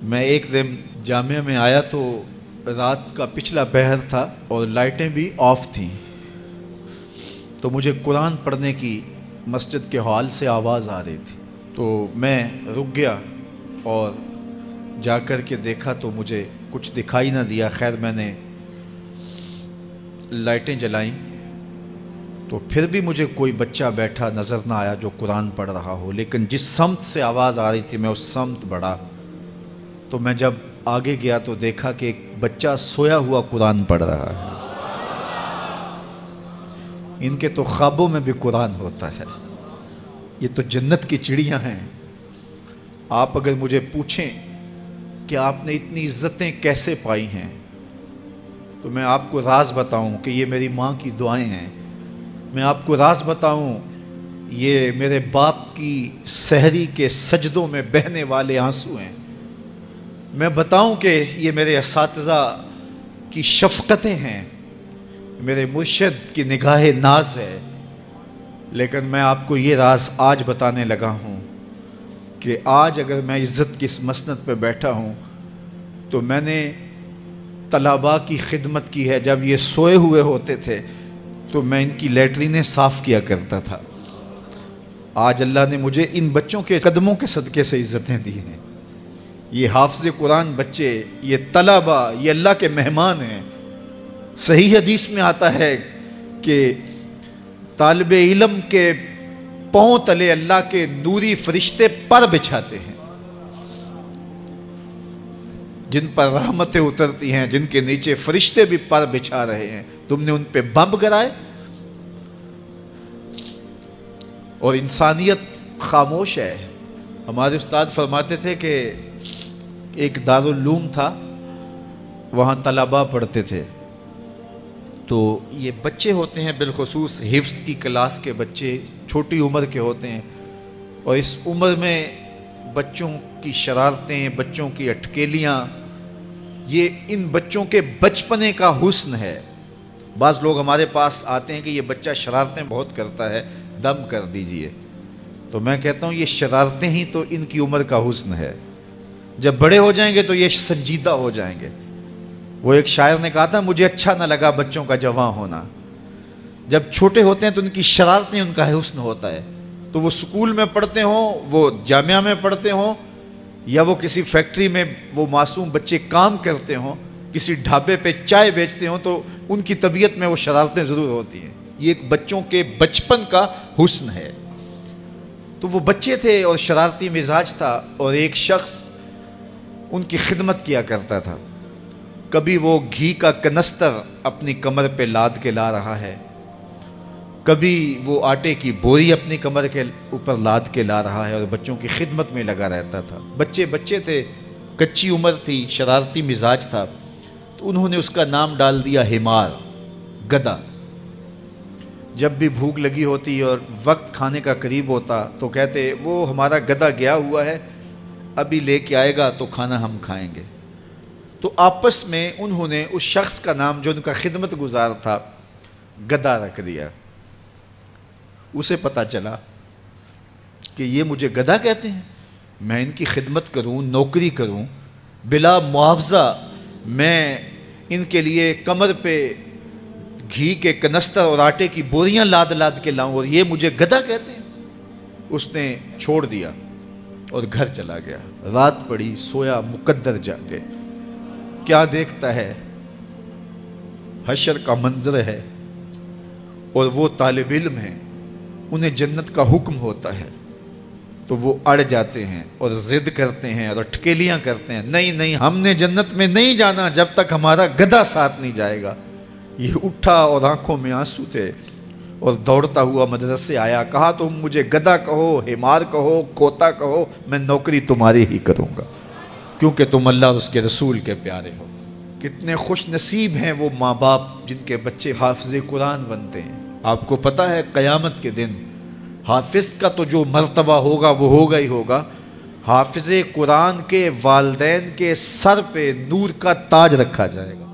میں ایک دن جامعہ میں آیا تو رات کا پچھلا پہر تھا اور لائٹیں بھی آف تھیں، تو مجھے قرآن پڑھنے کی مسجد کے ہال سے آواز آ رہی تھی، تو میں رک گیا اور جا کر کے دیکھا تو مجھے کچھ دکھائی نہ دیا۔ خیر میں نے لائٹیں جلائیں تو پھر بھی مجھے کوئی بچہ بیٹھا نظر نہ آیا جو قرآن پڑھ رہا ہو، لیکن جس سمت سے آواز آ رہی تھی میں اس سمت بڑھا، تو میں جب آگے گیا تو دیکھا کہ ایک بچہ سویا ہوا قرآن پڑھ رہا ہے۔ ان کے تو خوابوں میں بھی قرآن ہوتا ہے، یہ تو جنت کی چڑیاں ہیں۔ آپ اگر مجھے پوچھیں کہ آپ نے اتنی عزتیں کیسے پائی ہیں تو میں آپ کو راز بتاؤں کہ یہ میری ماں کی دعائیں ہیں، میں آپ کو راز بتاؤں یہ میرے باپ کی سحری کے سجدوں میں بہنے والے آنسو ہیں، میں بتاؤں کہ یہ میرے اساتذہ کی شفقتیں ہیں، میرے مرشد کی نگاہ ناز ہے۔ لیکن میں آپ کو یہ راز آج بتانے لگا ہوں کہ آج اگر میں عزت کی اس مسند پہ بیٹھا ہوں تو میں نے طلباء کی خدمت کی ہے۔ جب یہ سوئے ہوئے ہوتے تھے تو میں ان کی لیٹرینیں صاف کیا کرتا تھا۔ آج اللہ نے مجھے ان بچوں کے قدموں کے صدقے سے عزتیں دی ہیں۔ یہ حافظ قرآن بچے، یہ طلباء، یہ اللہ کے مہمان ہیں۔ صحیح حدیث میں آتا ہے کہ طالب علم کے پاؤں تلے اللہ کے نوری فرشتے پر بچھاتے ہیں، جن پر رحمتیں اترتی ہیں، جن کے نیچے فرشتے بھی پر بچھا رہے ہیں۔ تم نے ان پہ بم گرائے اور انسانیت خاموش ہے۔ ہمارے استاد فرماتے تھے کہ ایک دارالعلوم تھا، وہاں طلباء پڑھتے تھے، تو یہ بچے ہوتے ہیں بالخصوص حفظ کی کلاس کے بچے، چھوٹی عمر کے ہوتے ہیں، اور اس عمر میں بچوں کی شرارتیں، بچوں کی اٹکیلیاں، یہ ان بچوں کے بچپنے کا حسن ہے۔ بعض لوگ ہمارے پاس آتے ہیں کہ یہ بچہ شرارتیں بہت کرتا ہے، دم کر دیجئے، تو میں کہتا ہوں یہ شرارتیں ہی تو ان کی عمر کا حسن ہے، جب بڑے ہو جائیں گے تو یہ سنجیدہ ہو جائیں گے۔ وہ ایک شاعر نے کہا تھا مجھے اچھا نہ لگا بچوں کا جوان ہونا۔ جب چھوٹے ہوتے ہیں تو ان کی شرارتیں ان کا حسن ہوتا ہے، تو وہ سکول میں پڑھتے ہوں، وہ جامعہ میں پڑھتے ہوں، یا وہ کسی فیکٹری میں وہ معصوم بچے کام کرتے ہوں، کسی ڈھابے پہ چائے بیچتے ہوں، تو ان کی طبیعت میں وہ شرارتیں ضرور ہوتی ہیں۔ یہ ایک بچوں کے بچپن کا حسن ہے۔ تو وہ بچے تھے اور شرارتی مزاج تھا، اور ایک شخص ان کی خدمت کیا کرتا تھا۔ کبھی وہ گھی کا کنستر اپنی کمر پہ لاد کے لا رہا ہے، کبھی وہ آٹے کی بوری اپنی کمر کے اوپر لاد کے لا رہا ہے، اور بچوں کی خدمت میں لگا رہتا تھا۔ بچے تھے، کچی عمر تھی، شرارتی مزاج تھا، تو انہوں نے اس کا نام ڈال دیا حمار، گدھا۔ جب بھی بھوک لگی ہوتی اور وقت کھانے کا قریب ہوتا تو کہتے وہ ہمارا گدھا گیا ہوا ہے، ابھی لے کے آئے گا تو کھانا ہم کھائیں گے۔ تو آپس میں انہوں نے اس شخص کا نام جو ان کا خدمت گزار تھا گدھا رکھ دیا۔ اسے پتا چلا کہ یہ مجھے گدھا کہتے ہیں، میں ان کی خدمت کروں، نوکری کروں، بلا معاوضہ میں ان کے لیے کمر پہ گھی کے کنستر اور آٹے کی بوریاں لاد لاد کے لاؤں، اور یہ مجھے گدھا کہتے ہیں۔ اس نے چھوڑ دیا اور گھر چلا گیا۔ رات پڑی، سویا، مقدر جاگے، کیا دیکھتا ہے؟ حشر کا منظر ہے، اور وہ طالب علم ہیں، انہیں جنت کا حکم ہوتا ہے، تو وہ اڑ جاتے ہیں اور ضد کرتے ہیں اور اٹکیلیاں کرتے ہیں، نہیں ہم نے جنت میں نہیں جانا جب تک ہمارا گدھا ساتھ نہیں جائے گا۔ یہ اٹھا اور آنکھوں میں آنسو تھے اور دوڑتا ہوا مدرسے آیا، کہا تم مجھے گدھا کہو، حمار کہو، کوتا کہو، میں نوکری تمہاری ہی کروں گا، کیونکہ تم اللہ اور اس کے رسول کے پیارے ہو۔ کتنے خوش نصیب ہیں وہ ماں باپ جن کے بچے حافظ قرآن بنتے ہیں۔ آپ کو پتہ ہے قیامت کے دن حافظ کا تو جو مرتبہ ہوگا وہ ہوگا ہی ہوگا، حافظ قرآن کے والدین کے سر پہ نور کا تاج رکھا جائے گا۔